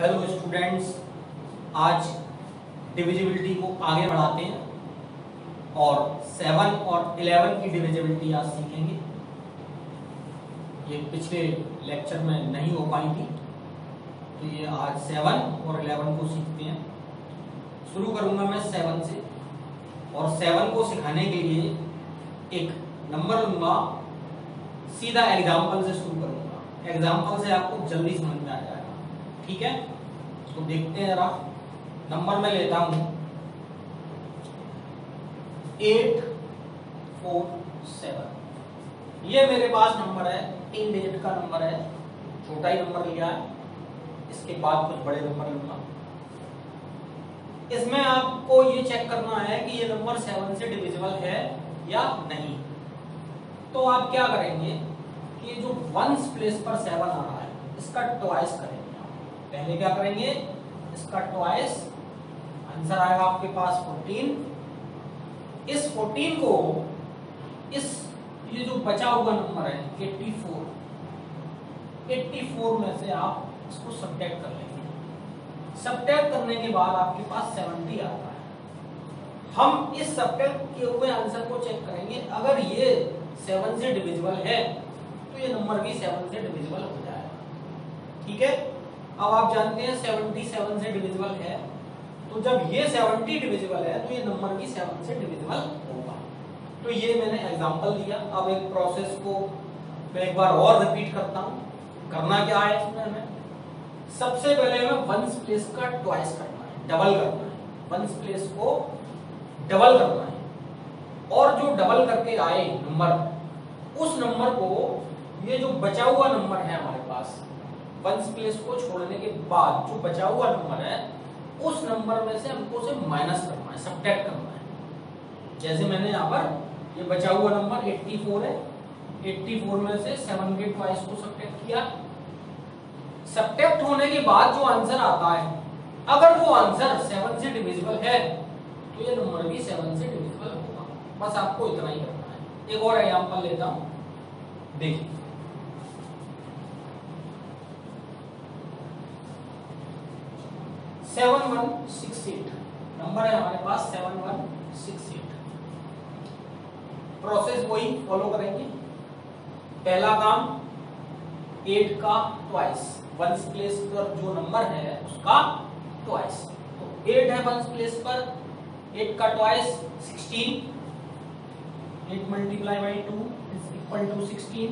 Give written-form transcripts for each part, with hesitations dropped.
Hello students, आज divisibility को आगे बढ़ाते हैं और 7 और 11 की डिविजिबिलिटी आज सीखेंगे। ये पिछले लेक्चर में नहीं हो पाई थी, तो ये आज 7 और 11 को सीखते हैं। शुरू करूंगा मैं 7 से, और 7 को सिखाने के लिए एक नंबर लूंगा, सीधा एग्जाम्पल से शुरू करूंगा। एग्जाम्पल से आपको जल्दी समझ में आ जाएगा, ठीक है। तो देखते हैं जरा। नंबर में लेता हूं 847। ये मेरे पास नंबर है, 3 डिजिट का नंबर है, छोटा ही नंबर लिया है। इसके बाद कुछ बड़े नंबर लूंगा। इसमें आपको ये चेक करना है कि ये नंबर 7 से डिविजिबल है या नहीं। तो आप क्या करेंगे कि जो वंस प्लेस पर 7 आ रहा है, इसका ट्वाइस करेंगे। पहले क्या करेंगे, इसका ट्वाइस, आंसर आएगा आपके पास 14। इस 14 को ये जो बचा हुआ नंबर है 84 में से आप इसको सब्ट्रैक्ट कर लेंगे। सब्ट्रैक्ट करने के बाद आपके पास 70 आता है। हम इस सब्ट्रैक्ट किए हुए आंसर को चेक करेंगे। अगर ये 7 से डिविजिबल है तो ये नंबर भी 7 से डिविजिबल हो जाएगा, ठीक है। अब आप जानते हैं 70 7 से डिविजिबल है, तो जब ये 70 डिविजिबल है तो ये नंबर भी 7 से डिविजिबल होगा। तो ये मैंने एग्जांपल दिया। अब एक प्रोसेस को मैं एक बार और रिपीट करता हूं। करना क्या है इसमें हमें, सबसे पहले हमें वंस प्लेस का ट्वाइस करना है, डबल करना है। वंस प्लेस को डबल करना है, और जो डबल करके आए नंबर, उस नंबर को, ये जो बचा हुआ नंबर है हमारे पास, वंस प्लेस को छोड़ने के बाद जो बचा हुआ नंबर है, उस नंबर में से हमको उसे माइनस करना है, सब्ट्रैक्ट करना है। जैसे मैंने यहाँ पर ये बचा हुआ नंबर 84 है, 84 में से 7 के ट्वाइस को सब्ट्रैक्ट किया। सब्ट्रैक्ट होने के बाद जो आंसर आता है, अगर वो आंसर 7 से डिविजिबल है तो ये नंबर भी 7 से डिविजिबल होगा। बस आपको इतना ही करना है। एक और एग्जांपल लेता हूं, देखिए। 7168 नंबर है हमारे पास, 7168। प्रोसेस वही फॉलो करेंगे। पहला काम 8 का ट्वाइस, वंस प्लेस पर जो नंबर है उसका ट्वाइस। तो 8 है वंस प्लेस पर, 8 का twice 16। 8 multiply by 2 is equal to 16।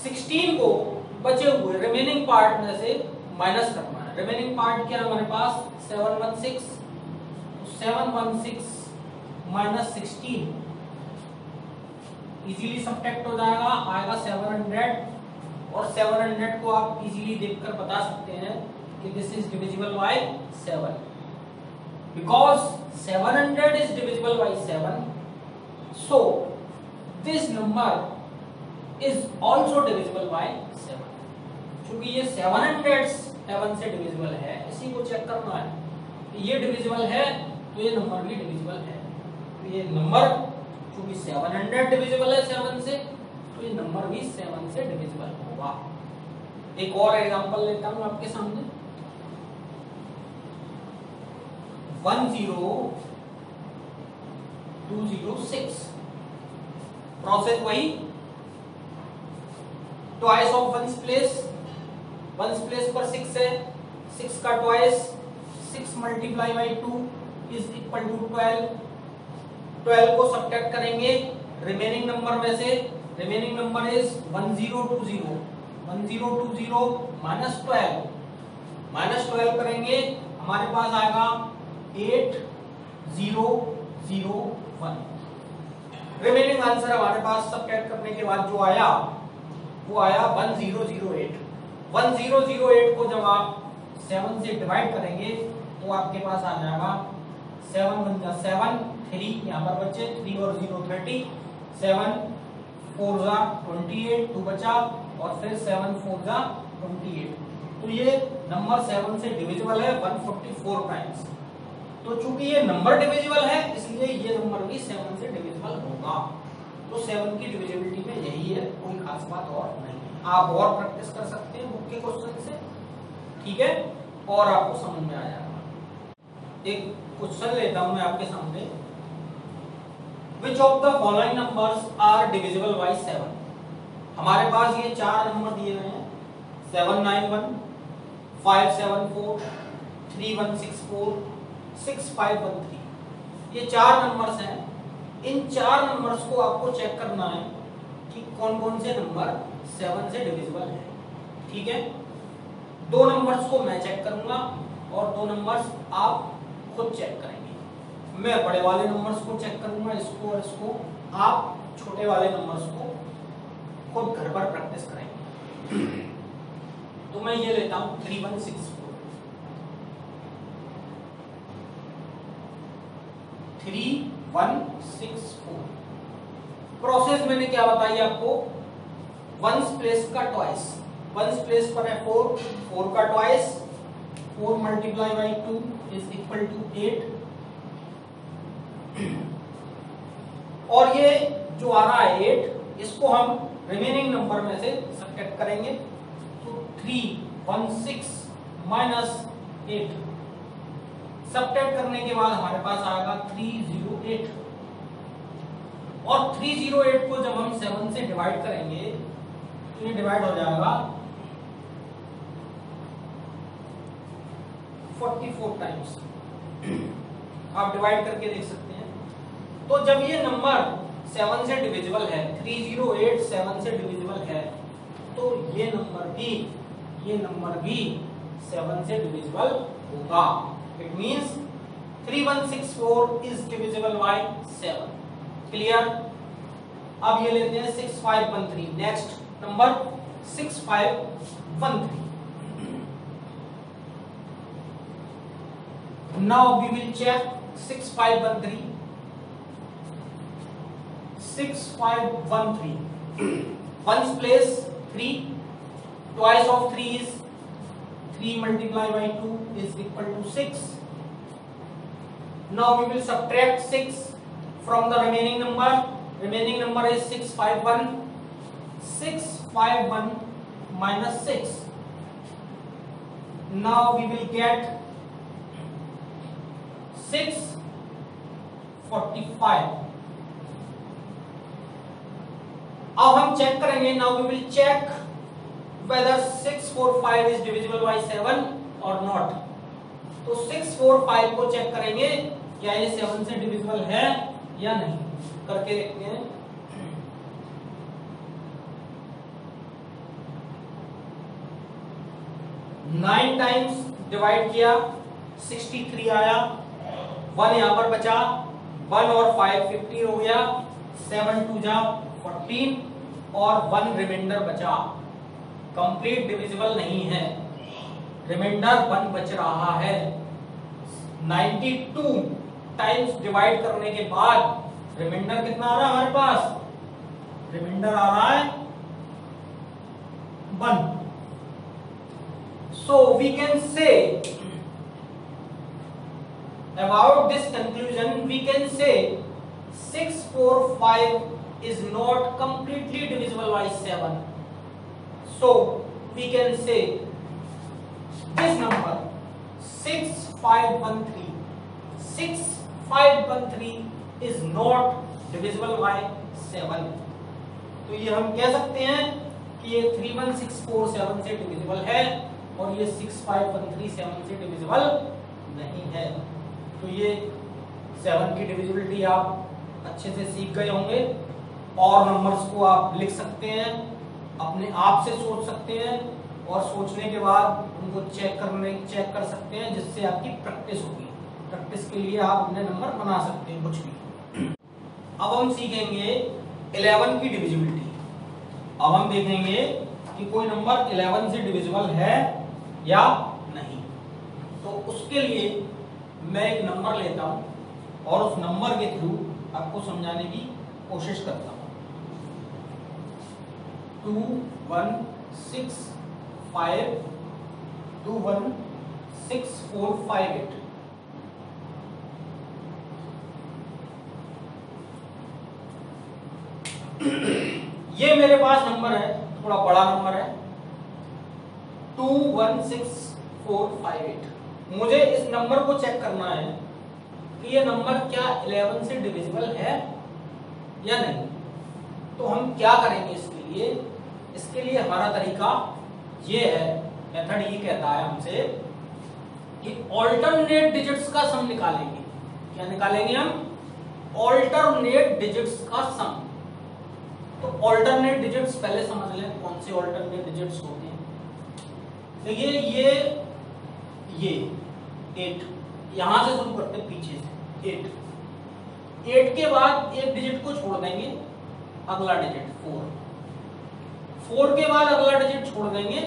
16 को बचे हुए रिमेनिंग पार्ट में से माइनस करना है। रिमेनिंग पार्ट क्या है हमारे पास, 716। 716 माइनस 16 इजीली सब्ट्रैक्ट हो जाएगा, आएगा 700। और 700 को आप इजीली देखकर बता सकते हैं कि this is divisible by 7, because 700 is divisible by 7, so this number is also divisible by 7। क्योंकि ये 7 से डिविजिबल है, इसी को चेक करना है कि ये डिविजिबल है तो ये नंबर भी डिविजिबल है। तो ये नंबर क्योंकि 700 डिविजिबल है 7 से, तो ये नंबर भी 7 से डिविजिबल होगा। एक और एग्जांपल लेता हूं आपके सामने। 10206। प्रोसेस वही, twice of ones place. Ones place पर 6 है, 6 का twice, 6 multiply by 2 is equal to 12। 12 को सब्ट्रैक्ट करेंगे रिमेनिंग नंबर में से। Remaining number is 1020। 1020 minus 12, minus 12 करेंगे, हमारे पास आएगा 8001। रिमेनिंग आंसर हमारे पास सब्ट्रैक्ट करने के बाद जो आया वो आया 1008। 1008 को जब आप 7 से डिवाइड करेंगे तो आपके पास आ जाएगा 7 1 जा 7, 3 यहाँ पर बचे, 3 और 0 30, 7 4 जा 28, 2 बचा, और फिर 7 4 जा 28। तो ये नंबर 7 से डिविजिबल है 144 टाइम्स। तो चूंकि ये नंबर डिविजिबल है, इसलिए ये नंबर भी 7 से डिविजिबल होगा। तो 7 की डिविजिबिलिटी में यही है, कोई खास बात और नहीं। आप और प्रैक्टिस कर सकते हैं बुक के क्वेश्चन से। ठीक है, और आपको समझ में आ जाएगा। एक क्वेश्चन लेता हूं मैं आपके सामने, which of the following numbers are divisible by 7। हमारे पास ये चार नंबर दिए गए हैं 791, 574, 3164, 6513। ये चार नंबर्स हैं। इन चार नंबर्स को आपको चेक करना है कि कौन कौन से नंबर 7 से डिविजिबल है। ठीक है, दो नंबर्स को मैं चेक करूंगा और दो नंबर्स आप खुद चेक करेंगे। मैं बड़े वाले नंबर्स को चेक करूंगा, इसको और इसको। आप छोटे वाले नंबर्स को खुद घर पर प्रैक्टिस करेंगे। तो मैं ये लेता हूं 3164। 3164 प्रोसेस मैंने क्या बताई आपको, वंस प्लेस का ट्वाइस। वंस प्लेस पर है 4, 4 का twice, 4 multiply by 2 is equal to 8। और ये जो आ रहा है 8, इसको हम रिमेनिंग नंबर में से सब्ट्रैक्ट करेंगे। तो 316 माइनस 8 सब्ट्रैक्ट करने के बाद हमारे पास आएगा 308। और 308 को जब हम 7 से डिवाइड करेंगे तो ये डिवाइड हो जाएगा 44 टाइम्स। आप डिवाइड करके देख सकते हैं। तो जब ये नंबर 7 से डिविजिबल है, 308 7 से डिविजिबल है, तो ये नंबर भी 7 से डिविजिबल होगा। It means 3164 is divisible by 7। Clear. अब ये लेते हैं 6513। Next number 6513। Now we will check 6513. 6513. Ones place 3. Twice of 3 is 3 multiplied by 2 is equal to 6. Now we will subtract 6 from the remaining number. Remaining number is 651. 651 minus 6. Now we will get 645. अब हम check करेंगे। Now we will check whether 645 is divisible by 7 और not. तो 645 को check करेंगे क्या ये 7 से डिविजिबल है या नहीं, करके देखते हैं। नाइन टाइम्स डिवाइड किया 63 आया, 1 यहां पर बचा, 1 और 5 50 हो गया, 7 2 जा 14 और 1 रिमाइंडर बचा। कंप्लीट डिविजिबल नहीं है, रिमाइंडर 1 बच रहा है। 92 टाइम्स डिवाइड करने के बाद रिमाइंडर कितना आ रहा है हमारे पास, रिमाइंडर आ रहा है 1। So we can say about this conclusion, we can say 645 is not completely divisible by 7. So we can say this number 6513 is not divisible by 7. तो ये हम कह सकते हैं कि ये 3164 7 से डिविजिबल है और ये 6513 7 से डिविजिबल नहीं है। तो ये 7 की डिविजिबिलिटी आप अच्छे से सीख गए होंगे और नंबर्स को आप लिख सकते हैं, अपने आप से सोच सकते हैं और सोचने के बाद उनको चेक कर सकते हैं, जिससे आपकी प्रैक्टिस होगी। प्रैक्टिस के लिए आप अपने नंबर बना सकते हैं कुछ भी। अब हम सीखेंगे 11 की डिविजिबिलिटी। अब हम देखेंगे कि कोई नंबर 11 से डिविजिबल है या नहीं। तो उसके लिए मैं एक नंबर लेता हूं और उस नंबर के थ्रू आपको समझाने की कोशिश करता हूं। 2165 ये मेरे पास नंबर है, थोड़ा बड़ा नंबर है। 2165 6458। मुझे इस नंबर को चेक करना है कि ये नंबर क्या 11 से डिविजिबल है या नहीं। तो हम क्या करेंगे इसके लिए हमारा तरीका ये है, मेथड ये कहता है हमसे कि ऑल्टरनेट डिजिट्स का सम निकालेंगे। क्या निकालेंगे हम? ऑल्टरनेट डिजिट्स का सम। तो ऑल्टरनेट डिजिट्स पहले समझ लें कौन से ऑल्टरनेट डिजिट्स होते हैं। देखिए ये 8, यहां से शुरू करते हैं पीछे से 8 के बाद एक डिजिट को छोड़ देंगे, अगला डिजिट 4 के बाद अगला डिजिट छोड़ देंगे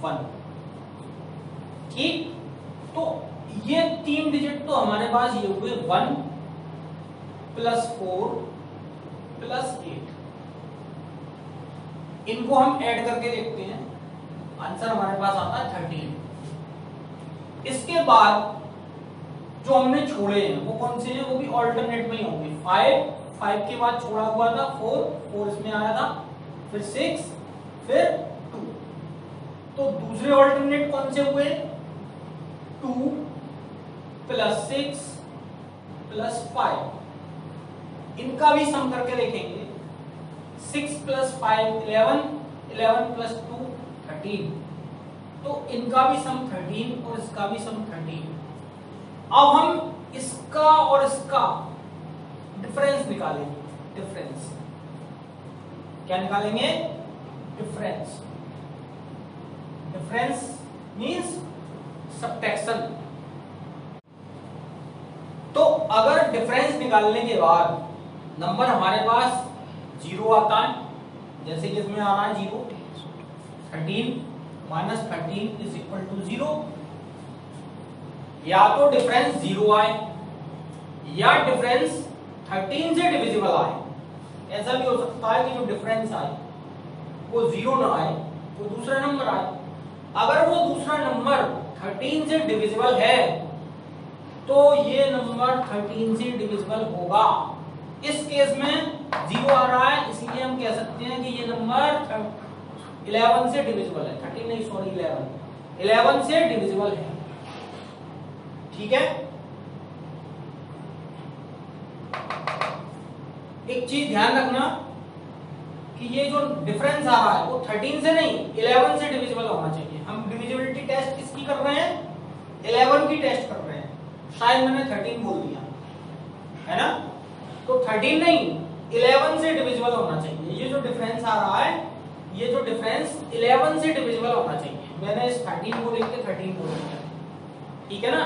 1। ठीक, तो ये 3 डिजिट तो हमारे पास ये हुए 1 + 4 + 8। इनको हम ऐड करके देखते हैं, आंसर हमारे पास आता है 13। इसके बाद जो हमने छोड़े हैं वो कौन से हैं? वो भी ऑल्टरनेट में ही होंगे। 5 के बाद छोड़ा हुआ था 4 इसमें आया था, फिर 6, फिर 2। तो दूसरे ऑल्टरनेट कौन से हुए? 2 + 6 + 5। इनका भी सम करके देखेंगे। 6 + 5 11, 11 + 2 13। तो इनका भी सम 13 और इसका भी सम 13। अब हम इसका और इसका डिफरेंस निकालेंगे। डिफरेंस क्या निकालेंगे? Difference means subtraction. तो अगर डिफरेंस निकालने के बाद नंबर हमारे पास 0 आता है, जैसे कि इसमें आ रहा है 0, 13 - 13 = 0। या तो डिफरेंस 0 आए या डिफरेंस 13 से डिविजिबल आए। ऐसा भी हो सकता है कि जो डिफरेंस आए वो 0 ना आए, वो दूसरा नंबर आए। अगर वो दूसरा नंबर 13 से डिविजिबल है तो ये नंबर 13 से डिविजिबल होगा। इस केस में 0 आ रहा है, इसलिए हम कह सकते हैं कि ये नंबर 11 से डिविजिबल है। 13 नहीं, सॉरी 11 से डिविजिबल है। ठीक है, एक चीज ध्यान रखना कि ये जो डिफरेंस आ रहा है वो 13 से नहीं 11 से डिविजिबल होना चाहिए। हम डिविजिबिलिटी टेस्ट किसकी कर रहे हैं? 11 की टेस्ट कर रहे हैं। शायद मैंने 13 बोल दिया है ना, तो 13 नहीं 11 से डिविजिबल होना चाहिए। ये जो डिफरेंस आ रहा है, ये जो डिफरेंस 11 से डिविजिबल होना चाहिए। मैंने इस 13 को देख के 13 बोल दिया, ठीक है ना।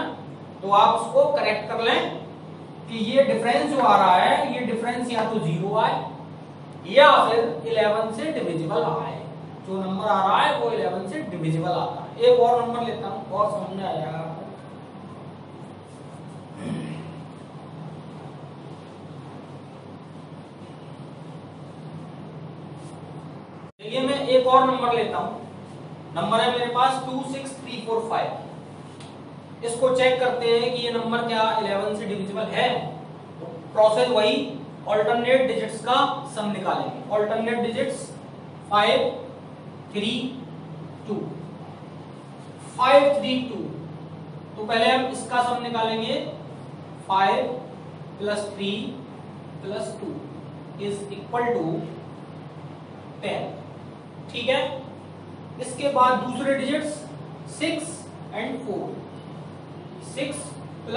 तो आप उसको करेक्ट कर लें कि ये डिफरेंस जो आ रहा है, ये डिफरेंस या तो 0 आए या फिर 11 से डिविजिबल आए। जो नंबर आ रहा है वो 11 से डिविजिबल आता है। एक और नंबर लेता हूं और समझ में आ जाएगा आपको। देखिए मैं एक और नंबर लेता हूं। नंबर है मेरे पास 26345। इसको चेक करते हैं कि ये नंबर क्या 11 से डिविजिबल है। तो प्रोसेस वही, ऑल्टरनेट डिजिट्स का सम निकालेंगे। Alternate digits 5 3 2 5 3 2। तो पहले हम इसका सम निकालेंगे। 5 + 3 + 2 = 10। ठीक है, इसके बाद दूसरे डिजिट्स 6 और 4। 6 +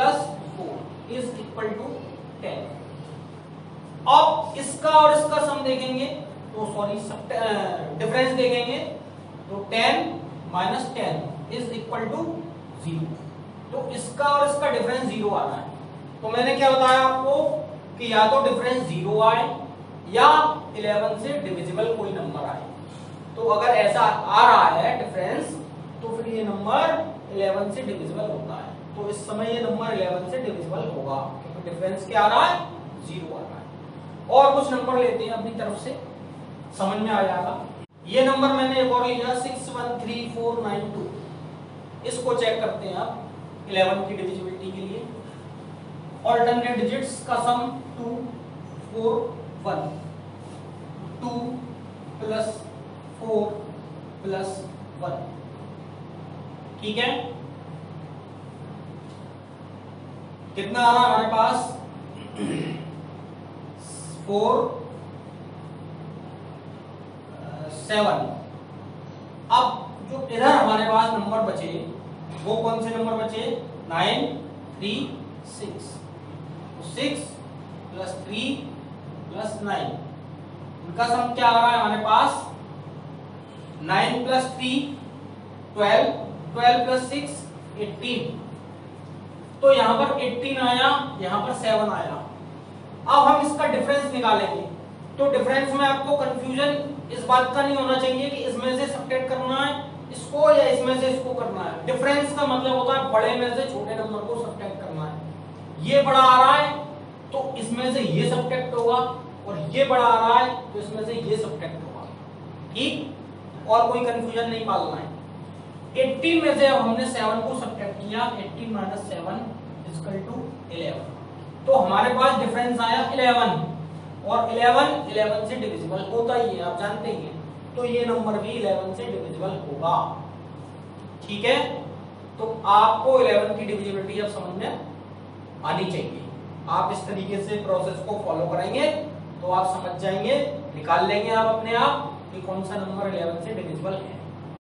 4 = 10। अब इसका और इसका सम देखेंगे, तो सॉरी डिफरेंस देखेंगे, तो 10 - 10 = 0। तो इसका और इसका डिफरेंस 0 आ रहा है। तो मैंने क्या बताया आपको कि या तो डिफरेंस 0 आए या 11 से डिविजिबल कोई नंबर आए। तो अगर ऐसा आ रहा है डिफरेंस, तो फिर ये नंबर 11 से डिविजिबल होता है। तो इस समय ये नंबर 11 से डिविजिबल होगा क्योंकि डिफरेंस क्या आ रहा है? 0 आ रहा है। और कुछ नंबर लेते हैं अपनी तरफ से, समझ में आ जाएगा। ये नंबर मैंने एक और लिया 613492। इसको चेक करते हैं आप 11 की डिविजिबिलिटी के लिए। ऑल्टरनेट डिजिट्स का सम 2 4 1। 2 + 4 + 1। ठीक है, कितना आ रहा है हमारे पास 4 7। अब जो इधर हमारे पास नंबर बचे वो कौन से नंबर बचे 9 3 6। 6 प्लस 3 प्लस 9 इनका सम क्या आ रहा है हमारे पास 9 प्लस 3 12 12 प्लस 6 18। तो यहां पर 18 आया, यहां पर 7 आया। अब हम इसका डिफरेंस निकालेंगे। तो डिफरेंस में आपको कंफ्यूजन इस बात का नहीं होना चाहिए कि इसमें से सब्ट्रैक्ट करना है इसको या इसमें से इसको करना है। डिफरेंस का मतलब होता है बड़े में से छोटे नंबर को सब्ट्रैक्ट करना है। ये बड़ा आ रहा है तो इसमें से ये सब्ट्रैक्ट होगा, और ये बड़ा आ रहा है तो इसमें से ये सब्ट्रैक्ट होगा। ठीक, और कोई कंफ्यूजन नहीं पालना है। 18 में से अब हमने 7 को सब्ट्रैक्ट किया, 18 माइनस 7 इक्वल टू 11। तो हमारे पास डिफरेंस आया 11, और 11 से डिविजिबल होता ही है, आप जानते ही हैं। तो ये नंबर भी 11 से डिविजिबल होगा। ठीक है, तो आपको 11 की डिविजिबिलिटी अब समझ में आनी चाहिए। आप इस तरीके से प्रोसेस को फॉलो करेंगे तो आप समझ जाएंगे, निकाल लेंगे आप अपने आप कि कौन सा नंबर 11 से डिविजिबल है।